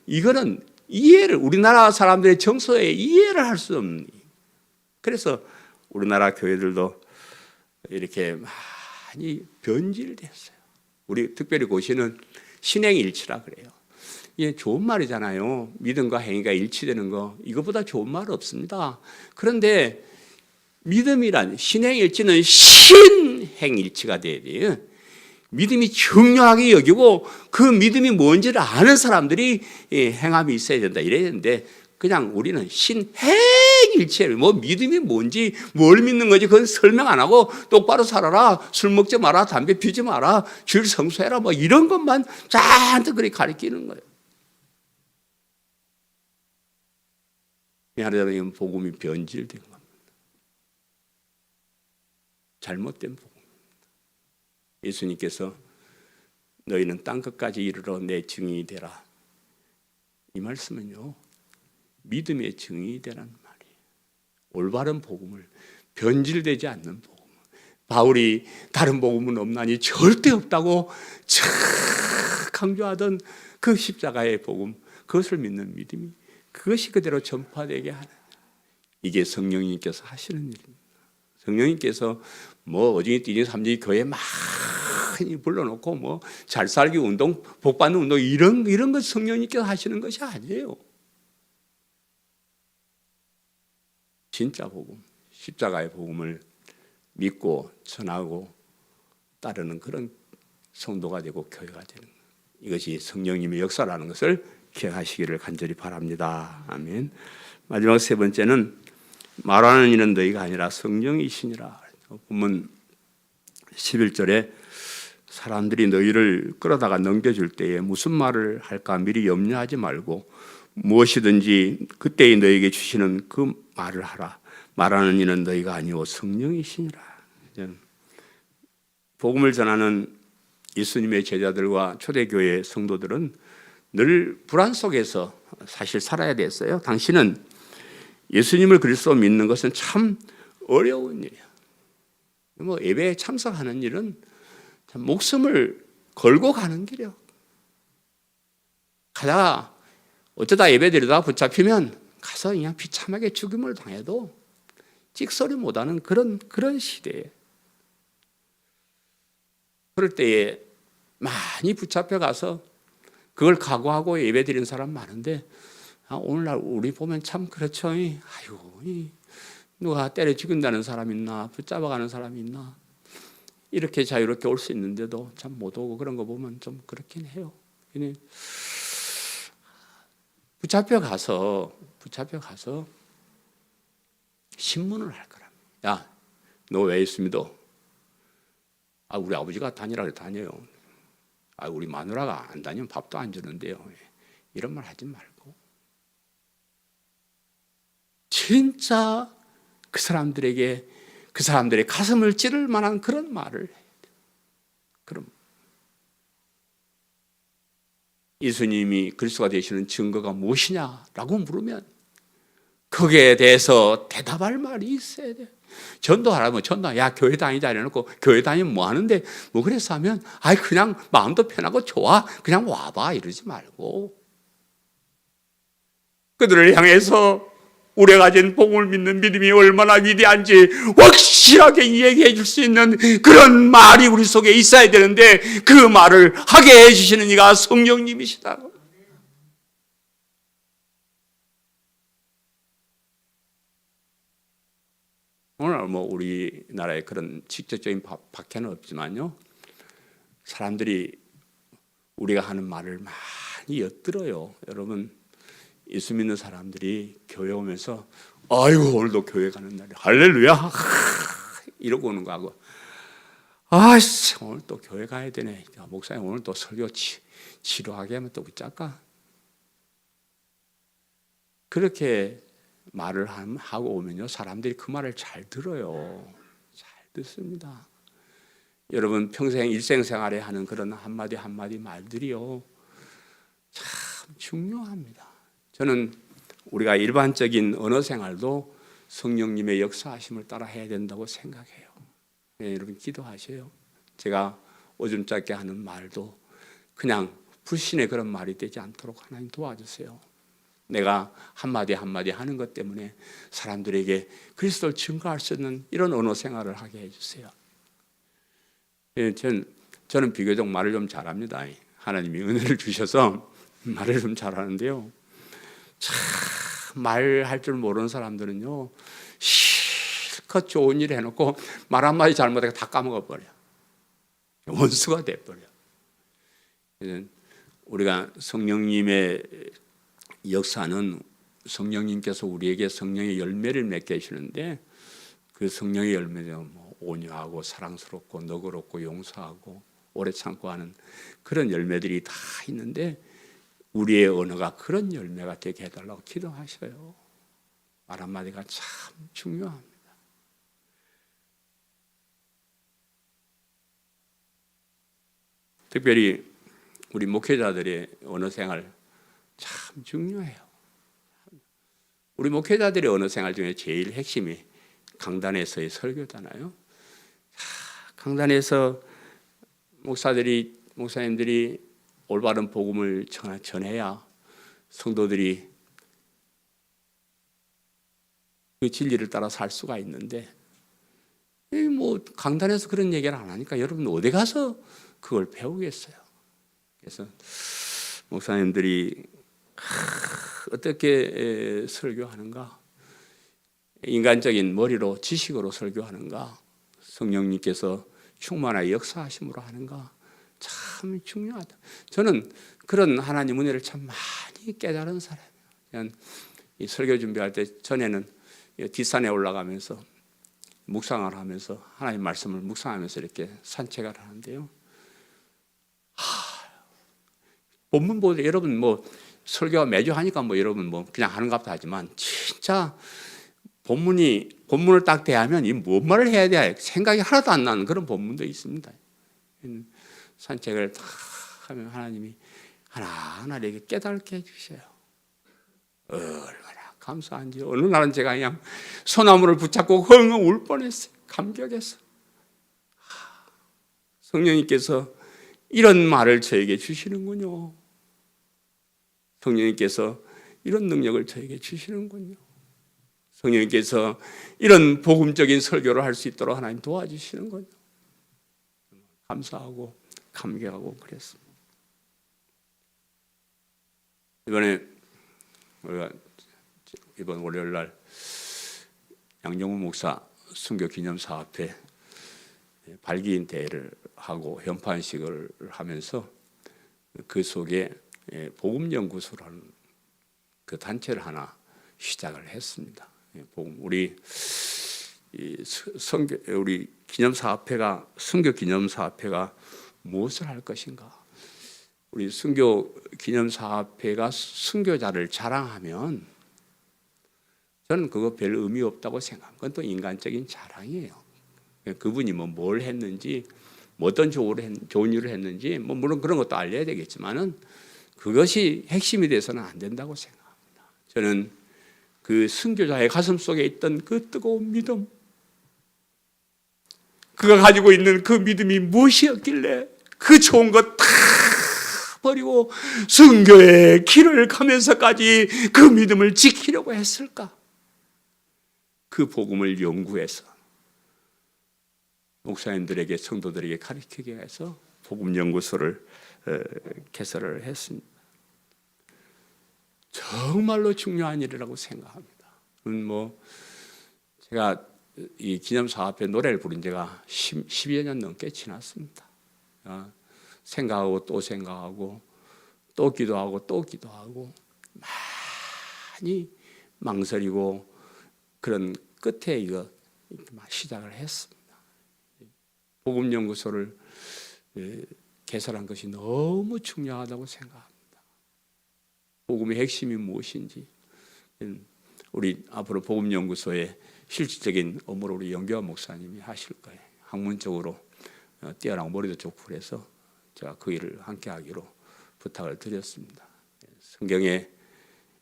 이거는 이해를 우리나라 사람들의 정서에 이해를 할 수 없는. 그래서 우리나라 교회들도 이렇게 많이 변질됐어요. 우리 특별히 고시는 신행일치라 그래요. 이게 좋은 말이잖아요. 믿음과 행위가 일치되는 거, 이것보다 좋은 말 없습니다. 그런데 믿음이란, 신행일치는 신행일치가 돼야 돼요. 믿음이 중요하게 여기고 그 믿음이 뭔지를 아는 사람들이 행함이 있어야 된다 이래야 되는데, 그냥 우리는 신행일치예요. 뭐 믿음이 뭔지, 뭘 믿는 건지 그건 설명 안 하고 똑바로 살아라, 술 먹지 마라, 담배 피우지 마라, 주일 성수해라, 뭐 이런 것만 잔뜩 그렇게 가르치는 거예요. 하나님은 복음이 변질된 겁니다. 잘못된 복음. 예수님께서 너희는 땅 끝까지 이르러 내 증인이 되라, 이 말씀은요, 믿음의 증인이 되라는 말이에요. 올바른 복음을, 변질되지 않는 복음. 바울이 다른 복음은 없나니 절대 없다고 참 강조하던 그 십자가의 복음, 그것을 믿는 믿음이, 그것이 그대로 전파되게 하는, 이게 성령님께서 하시는 일입니다. 성령님께서 뭐 오징이 띠징 삼징이 교회 많이 불러놓고 뭐 잘 살기 운동, 복 받는 운동, 이런 것 성령님께서 하시는 것이 아니에요. 진짜 복음, 십자가의 복음을 믿고 전하고 따르는 그런 성도가 되고 교회가 되는 것, 이것이 성령님의 역사라는 것을 기억하시기를 간절히 바랍니다. 아멘. 마지막 세 번째는 말하는 이는 너희가 아니라 성령이시니라. 본문 11절에 사람들이 너희를 끌어다가 넘겨줄 때에 무슨 말을 할까 미리 염려하지 말고 무엇이든지 그때에 너희에게 주시는 그 말을 하라. 말하는 이는 너희가 아니오 성령이시니라. 복음을 전하는 예수님의 제자들과 초대교회 성도들은 늘 불안 속에서 사실 살아야 됐어요. 당신은 예수님을 그리스도 믿는 것은 참 어려운 일이야. 뭐 예배에 참석하는 일은 참 목숨을 걸고 가는 길이야. 가다가 어쩌다 예배 드리다가 붙잡히면 가서 그냥 비참하게 죽임을 당해도 찍소리 못하는 그런 시대에, 그럴 때에 많이 붙잡혀 가서 그걸 각오하고 예배 드리는 사람 많은데, 오늘날 우리 보면 참 그렇죠. 아이고, 누가 때려 죽인다는 사람 있나, 붙잡아가는 사람 있나, 이렇게 자유롭게 올 수 있는데도 참 못 오고 그런 거 보면 좀 그렇긴 해요. 붙잡혀 가서 신문을 할 거랍니다. 야, 너 왜 예수 믿어? 우리 아버지가 다니라 그래 다녀요. 우리 마누라가 안 다니면 밥도 안 주는데요. 이런 말 하지 말고 진짜 그 사람들의 가슴을 찌를 만한 그런 말을 해야 돼요. 그럼 예수님이 그리스도가 되시는 증거가 무엇이냐라고 물으면 거기에 대해서 대답할 말이 있어야 돼. 전도하라면 야 교회 다니자 이래놓고 교회 다니면 뭐 하는데 뭐 그래서 하면 그냥 마음도 편하고 좋아 그냥 와봐 이러지 말고 그들을 향해서 우리가 가진 복음을 믿는 믿음이 얼마나 위대한지 확실하게 얘기해 줄 수 있는 그런 말이 우리 속에 있어야 되는데 그 말을 하게 해주시는 이가 성령님이시다고. 오늘 뭐 우리나라에 그런 직접적인 박해는 없지만요, 사람들이 우리가 하는 말을 많이 엿들어요. 여러분, 예수 믿는 사람들이 교회 오면서 아이고 오늘도 교회 가는 날이야 할렐루야 이러고 오는 거하고 오늘 또 교회 가야 되네, 목사님 오늘 또 설교 지루하게 하면 또 붙잡까, 그렇게 말을 하고 오면요 사람들이 그 말을 잘 들어요. 잘 듣습니다. 여러분 평생 일생생활에 하는 그런 한마디 말들이요 참 중요합니다. 저는 우리가 일반적인 언어 생활도 성령님의 역사하심을 따라 해야 된다고 생각해요. 여러분 기도하세요. 제가 오줌 짧게 하는 말도 그냥 불신의 그런 말이 되지 않도록 하나님 도와주세요. 내가 한마디 하는 것 때문에 사람들에게 그리스도를 증거할 수 있는 이런 언어 생활을 하게 해주세요. 예, 저는 비교적 말을 좀 잘합니다. 하나님이 은혜를 주셔서 말을 좀 잘하는데요. 참 말할 줄 모르는 사람들은요, 실컷 좋은 일 해놓고 말 한마디 잘못하게 다 까먹어 버려. 원수가 돼버려. 우리가 성령님의 역사는 성령님께서 우리에게 성령의 열매를 맺게 하시는데, 그 성령의 열매는 뭐 온유하고 사랑스럽고 너그럽고 용서하고 오래 참고 하는 그런 열매들이 다 있는데, 우리의 언어가 그런 열매가 되게 해달라고 기도하셔요. 말 한마디가 참 중요합니다. 특별히 우리 목회자들의 언어 생활 참 중요해요. 우리 목회자들의 언어 생활 중에 제일 핵심이 강단에서의 설교잖아요. 강단에서 목사님들이 올바른 복음을 전해야 성도들이 그 진리를 따라 살 수가 있는데, 뭐 강단에서 그런 얘기를 안 하니까 여러분 어디 가서 그걸 배우겠어요. 그래서 목사님들이 어떻게 설교하는가, 인간적인 머리로 지식으로 설교하는가, 성령님께서 충만하게 역사하심으로 하는가, 참 중요하다. 저는 그런 하나님 은혜를 참 많이 깨달은 사람이에요. 이 설교 준비할 때 전에는 뒷산에 올라가면서 묵상을 하면서 하나님 말씀을 묵상하면서 이렇게 산책을 하는데요. 본문 보도 여러분 뭐 설교가 매주 하니까 뭐 여러분 뭐 그냥 하는 것 같다 하지만, 진짜 본문을 딱 대하면 이 뭔 말을 해야 돼 생각이 하나도 안 나는 그런 본문도 있습니다. 산책을 다 하면 하나님이 하나하나 이렇게 깨닫게 해주셔요. 얼마나 감사한지. 어느 날은 제가 그냥 소나무를 붙잡고 헝헝 울 뻔했어요. 감격해서. 성령님께서 이런 말을 저에게 주시는군요. 성령님께서 이런 능력을 저에게 주시는군요. 성령님께서 이런 복음적인 설교를 할 수 있도록 하나님 도와주시는군요. 감사하고 감격하고 그랬습니다. 우리가 이번 월요일 날 양정훈 목사 순교 기념사업회 발기인 대회를 하고 현판식을 하면서 그 속에 복음연구소라는 그 단체를 하나 시작을 했습니다. 우리 기념사업회가, 순교 기념사업회가 무엇을 할 것인가? 우리 순교 기념사업회가 순교자를 자랑하면 저는 그거 별 의미 없다고 생각합니다. 그건 또 인간적인 자랑이에요. 그분이 뭘 했는지, 어떤 좋은 일을 했는지, 물론 그런 것도 알려야 되겠지만은 그것이 핵심이 돼서는 안 된다고 생각합니다. 저는 그 순교자의 가슴 속에 있던 그 뜨거운 믿음, 그가 가지고 있는 그 믿음이 무엇이었길래 그 좋은 것 다 버리고 순교의 길을 가면서까지 그 믿음을 지키려고 했을까? 그 복음을 연구해서 목사님들에게, 성도들에게 가르치기 위해서 복음연구소를 개설을 했습니다. 정말로 중요한 일이라고 생각합니다. 제가 이 기념사업회 노래를 부른 지가 10여 년 넘게 지났습니다. 생각하고 또 생각하고 또 기도하고 또 기도하고 많이 망설이고 그런 끝에 이거 시작을 했습니다. 복음연구소를 개설한 것이 너무 중요하다고 생각합니다. 복음의 핵심이 무엇인지, 우리 앞으로 복음연구소의 실질적인 업무를 우리 영교환 목사님이 하실 거예요. 학문적으로 뛰어나고 머리도 좋고 그래서 제가 그 일을 함께 하기로 부탁을 드렸습니다. 성경에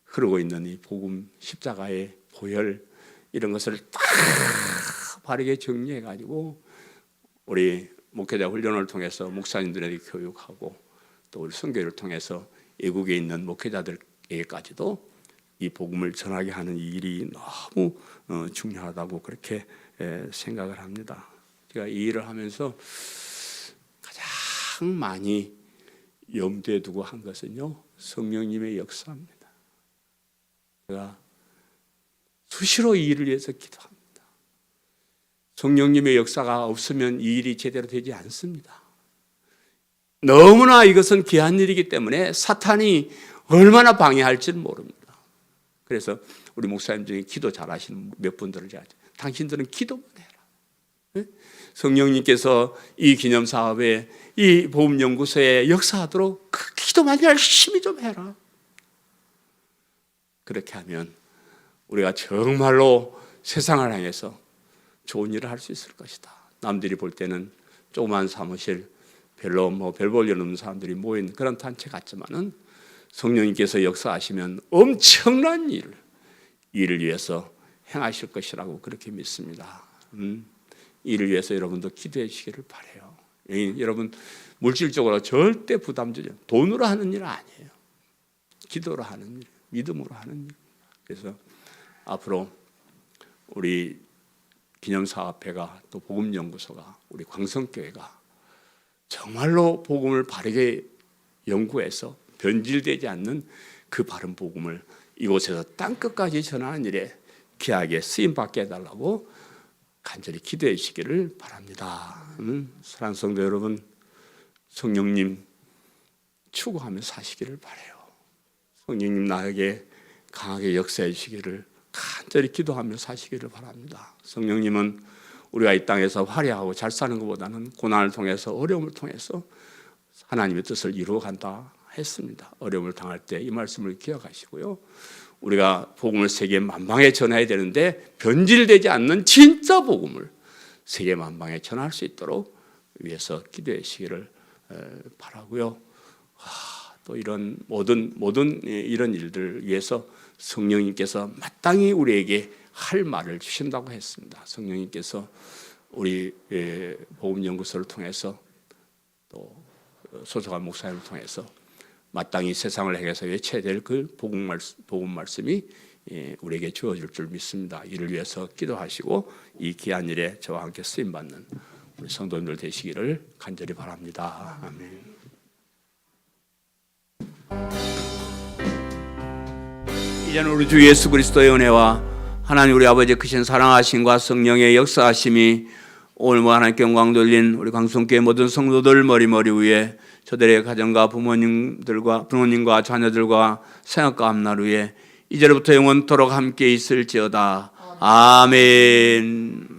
흐르고 있는 이 복음, 십자가의 보혈, 이런 것을 딱 바르게 정리해가지고 우리 목회자 훈련을 통해서 목사님들에게 교육하고 또 우리 선교를 통해서 외국에 있는 목회자들에게까지도 이 복음을 전하게 하는 이 일이 너무 중요하다고 그렇게 생각을 합니다. 제가 이 일을 하면서 가장 많이 염두에 두고 한 것은요, 성령님의 역사입니다. 제가 수시로 이 일을 위해서 기도합니다. 성령님의 역사가 없으면 이 일이 제대로 되지 않습니다. 너무나 이것은 귀한 일이기 때문에 사탄이 얼마나 방해할지는 모릅니다. 그래서 우리 목사님 중에 기도 잘하시는 몇 분들을 제가 당신들은 기도만 해라. 성령님께서 이 기념사업에 이 보험연구소에 역사하도록 그 기도만 열심히 좀 해라. 그렇게 하면 우리가 정말로 세상을 향해서 좋은 일을 할 수 있을 것이다. 남들이 볼 때는 조그만 사무실, 별로 별 볼 일 없는 사람들이 모인 그런 단체 같지만은 성령님께서 역사하시면 엄청난 일을 위해서 행하실 것이라고 그렇게 믿습니다. 이를 위해서 여러분도 기도해 주시기를 바라요. 여러분 물질적으로 절대 부담 주지, 돈으로 하는 일은 아니에요. 기도로 하는 일, 믿음으로 하는 일. 그래서 앞으로 우리 기념사업회가 또 복음연구소가 우리 광성교회가 정말로 복음을 바르게 연구해서 변질되지 않는 그 바른 복음을 이곳에서 땅끝까지 전하는 일에 귀하게 쓰임받게 해달라고 간절히 기도해 주시기를 바랍니다. 사랑하는 성도 여러분, 성령님 추구하며 사시기를 바라요. 성령님 나에게 강하게 역사해 주시기를 간절히 기도하며 사시기를 바랍니다. 성령님은 우리가 이 땅에서 화려하고 잘 사는 것보다는 고난을 통해서 어려움을 통해서 하나님의 뜻을 이루어간다 했습니다. 어려움을 당할 때 이 말씀을 기억하시고요. 우리가 복음을 세계 만방에 전해야 되는데 변질되지 않는 진짜 복음을 세계 만방에 전할 수 있도록 위해서 기도해 주시기를 바라고요. 또 이런 모든 이런 일들을 위해서 성령님께서 마땅히 우리에게 할 말을 주신다고 했습니다. 성령님께서 우리 복음연구소를 통해서 또 소속한 목사님을 통해서 마땅히 세상을 향해서 외쳐야 될 그 복음 말씀이 우리에게 주어질 줄 믿습니다. 이를 위해서 기도하시고 이 귀한 일에 저와 함께 쓰임받는 우리 성도님들 되시기를 간절히 바랍니다. 아멘. 이제는 우리 주 예수 그리스도의 은혜와 하나님 우리 아버지의 크신 사랑하심과 성령의 역사하심이 오늘 하나님께 영광 돌린 우리 광성교회 모든 성도들 머리 위에 저들의 가정과 부모님과 자녀들과 생각과 앞날 위에 이제로부터 영원토록 함께 있을지어다. 아멘.